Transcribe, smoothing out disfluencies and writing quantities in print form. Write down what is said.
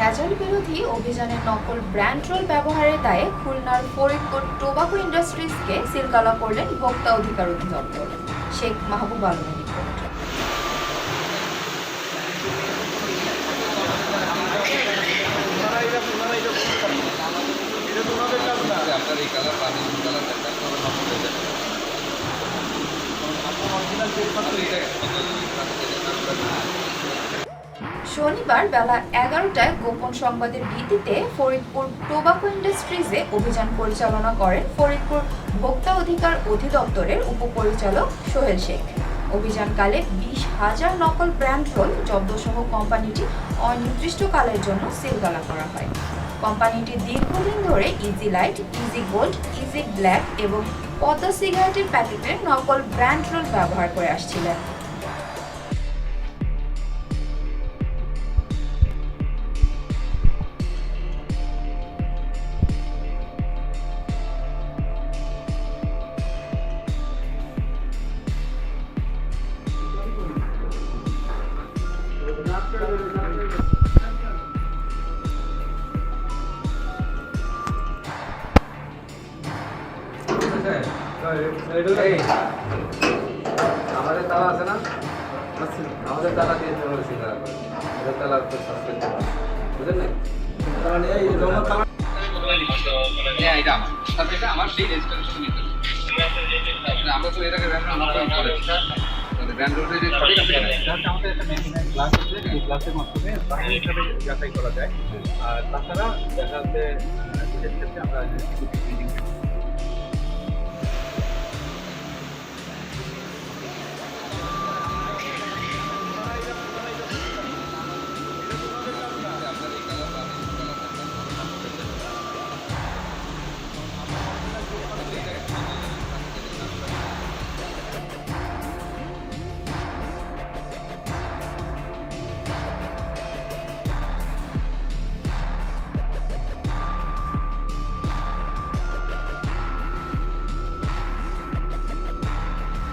ভেজাল বিরোধী অভিযানে নকল ব্র্যান্ড রোল ব্যবহারের দায়ে খুলনার ফরিদপুর টোবাকো ইন্ডাস্ট্রিজকে সিলগালা করলেন ভোক্তা অধিকার অধিদপ্তর। শেখ মাহবুব আলমের রিপোর্ট। শনিবার বেলা 11টায় গোপন সংবাদের ভিত্তিতে ফরিদপুর টোবাকো ইন্ডাস্ট্রিজে অভিযান পরিচালনা করেন ফরিদপুর ভোক্তা অধিকার অধিদপ্তরের উপপরিচালক সোহেল শেখ। অভিযানকালে 20,000 নকল ব্র্যান্ড রোল জব্দসহ কোম্পানিটি অনির্দিষ্টকালের জন্য সিলগালা করা হয়। কোম্পানিটি দীর্ঘদিন ধরে easy light, easy gold, easy black এবং পদ্মা সিগারেটের প্যাকেটে নকল ব্র্যান্ড রোল ব্যবহার করে আসছিলেন। আমাদের তালা আছে না, আমাদের তালা দিয়ে তালা বুঝলেন আমরা তো এটাকে ক্লাসের মাধ্যমে যাচাই করা যায়। আর তাছাড়া দেখা যাচ্ছে আমরা